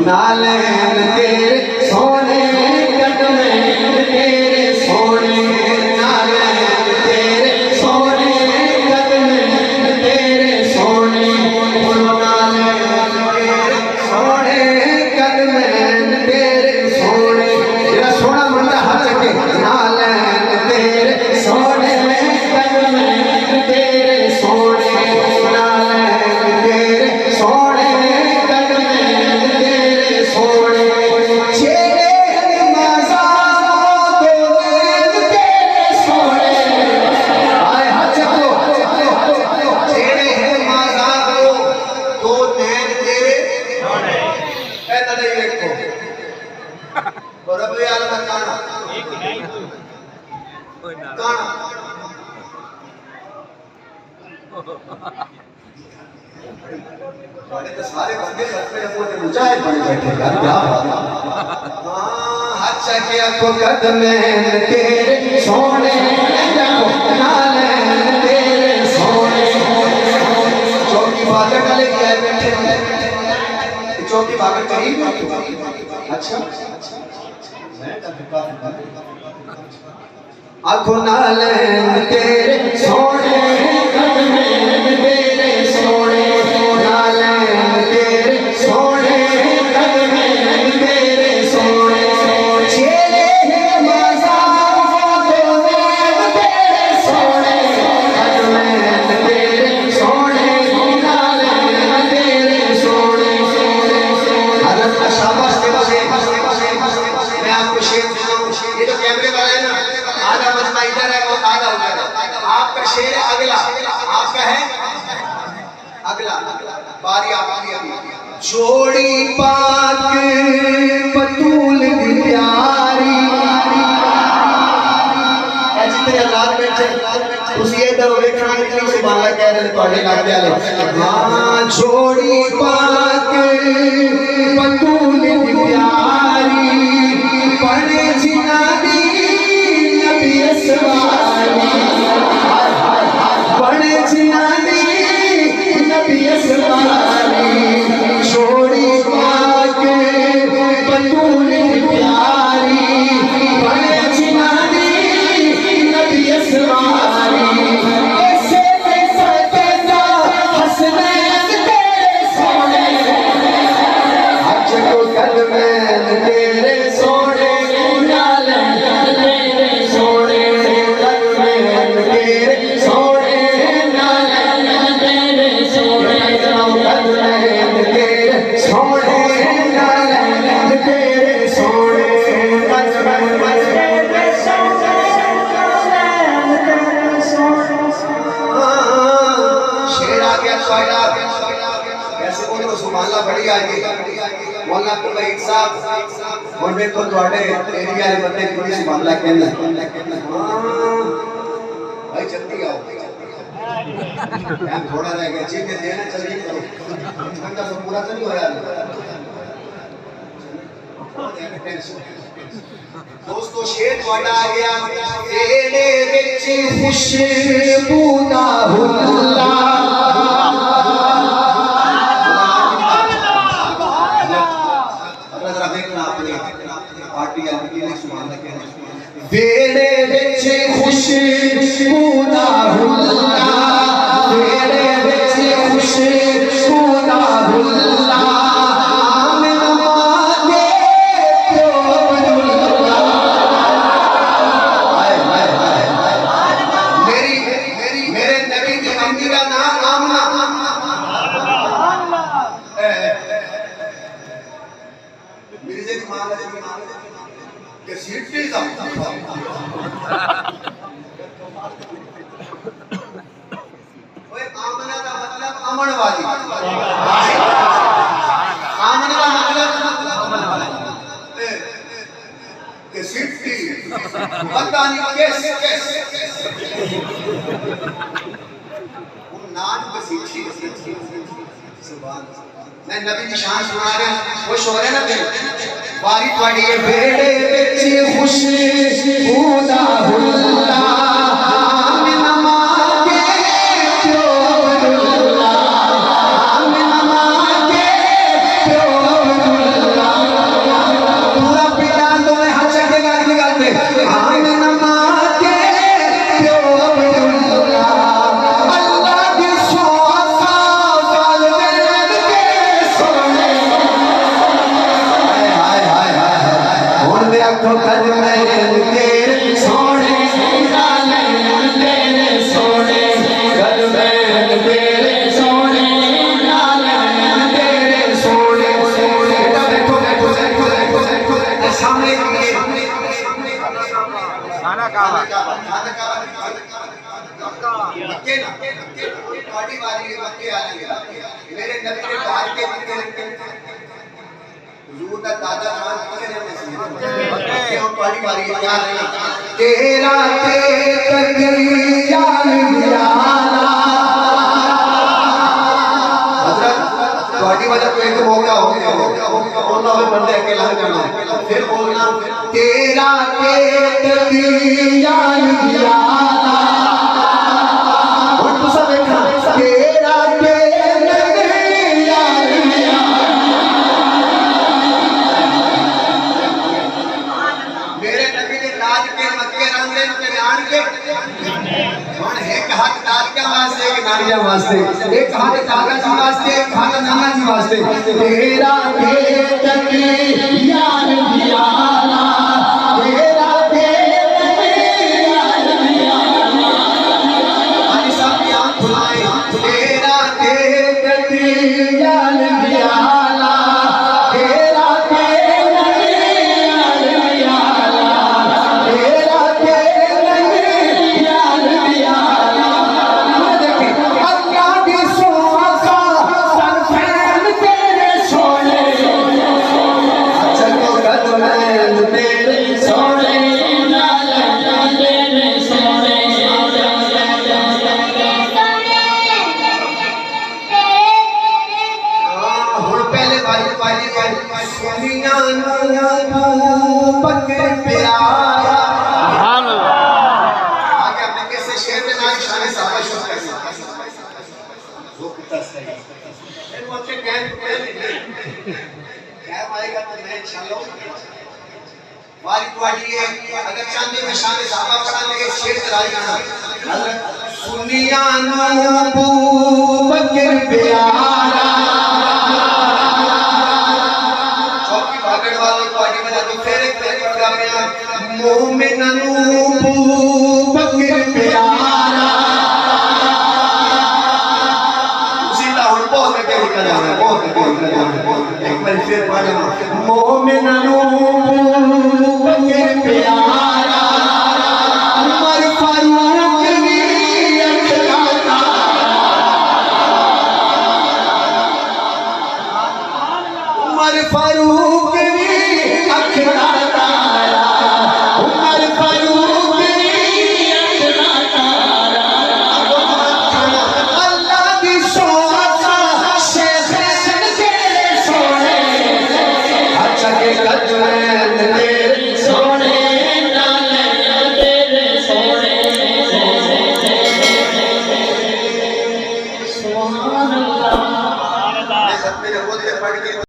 नालैन तेरे सोने कदमे तेरे सोने नालैन तेरे सोने कदमे तेरे सोने नालैन तेरे सोने कदमे तेरे सोने जेड़ा सोना बंदा हथ के नालैन तेरे सोने कदमे तेरे सोने नालैन तेरे सोने कदमे तेरे सोने चेहरे मज़ार तो नैन तेरे सोने आए हाथ चको चेहरे मज़ार तो नैन तेरे सोने ए तड़े देखो और अब ये आलम काना काना बड़े तो सारे बंदे सत्य अपने ऊंचाई पर बैठे यार क्या बात हां हाथ चके को कदमे तेरे सोने देखो नालैन तेरे सोने चौकी बात डाले क्या बैठे चौकी बात करीब अच्छा मैं का आँखों नालैन तेरे सोने कदमे तेरे सोने नालैन तेरे सोने कदमे तेरे सोने चेहरे मज़ार तो नैन तेरे सोने कदमे तेरे सोने नालैन तेरे सोने हज़रत का शाबाश देवा मैं आपको शेर सुनाऊं ये तो कैमरे वाला है ना आधा मजमा इधर है और आधा उधर है आपका शेर है अगला आपका है अगला बारी आपकी अभी जोड़ी पाक बतूल दी प्यारी ऐसे तेरे हालात बैठे उसी इधर देखना नहीं सुभान अल्लाह कह रहे तोड़े लाते वाले हां जोड़ी पाक बतूल दी प्यारी पढ़े जिनानी नबी असवानी पढ़े जिनानी नबी असवानी जोड़ी पाक बतूल प्यारी पढ़े जिनानी नबी असवानी ऐसे सतेदा हसनैन तेरे सोने हज को कदमे तेरे सोने नालैन तेरे सोने कदमे तेरे सोने नालैन तेरे सोने कदमे तेरे सोने नालैन तेरे सोने कदमे तेरे सोने शेर आ गया सोया कैसे बोले तो सुभान अल्लाह बड़ी आ गई मौलाना अब्दुल वहीद साहब और देखो ਤੁਹਾਡੇ एरिया वाले बंदे की बड़ी सुभान अल्लाह कहना भाई जल्दी आओ टाइम थोड़ा रह गया चीज देना जल्दी करो घंटा तो पूरा तो नहीं होया दोस्तों शेर ਤੁਹਾਡਾ आ गया तेरे विच खुशबू दा हुल्ला पार्टी वेड़े विच खुशबू दा हुल्ला वेड़े विच खुशबू दा हुल्ला आमिन मांगे प्यो अब्दुल्ला हाय हाय हाय मेरे नबी की अम्मी का नाम आमना मिर्जे की मां के सीटी दा ओए आमना का मतलब अमन वाली आमना का मतलब अमन वाली के सीटी पता नहीं कैसे उन नाम पे सीटी सुभान मैं नबी की शान सुना रहे खुश हो रहे ना फिर बारी पड़ी है बेड़े विच खुशबू दा हुल्ला आमिन मांगे प्यो अब्दुल्ला आमिन मांगे प्यो अब्दुल्ला आंखों कदमैन तेरे सोने नालैन तेरे सोने कदमैन तेरे सोने नालैन तेरे सोने सोने। देखो देखो देखो देखो देखो देखो सामने खाना कावा मक्के ना पार्टी वाली मक्के आ गए मेरे नबी के बाहर के मक्के हुजूर दा दादा जान किसे ने मक्के और पार्टी वाली क्या नहीं तेरा ते तकरीयान दियाना हजरत पार्टी वाला कोई तो मौका हो गया बोलना है बंदे अकेला करना फिर बोलना तेरा ते तकरीयान दियाना वास्ते एक हाथ दादा जी वास्ते एक हाथ नाना जी वास्ते तेरा के तकरीयान दियाना तेरा के तकरीयान दियाना भाई साहब यहाँ खुलाए तेरा के तकरीयान दियाना तेरा के तकरीयान दियाना तेरा के तकरीयान दियाना अगर चांदी में शान साहबा पढ़ा के शेर चलाई गाना सुनिया नबू बकर प्यारा चौकी भागड़ वाली पार्टी में जाती फिर एक पड़गा में मोमिन नबू बकर प्यारा सीधा हुन बहुत के निकल जाना बहुत के निकल जाना एक बार फिर पढ़ना मोमिन नबू बकर प्यारा उमर फारूक भी अखलाता उमर फारूक भी अखलाता उमर फारूक भी अखलाता अल्लाह दी सोचा शेख तेरे सोने अच्छा के कदमैन तेरे सोने नालैन तेरे सोने सुभान अल्लाह।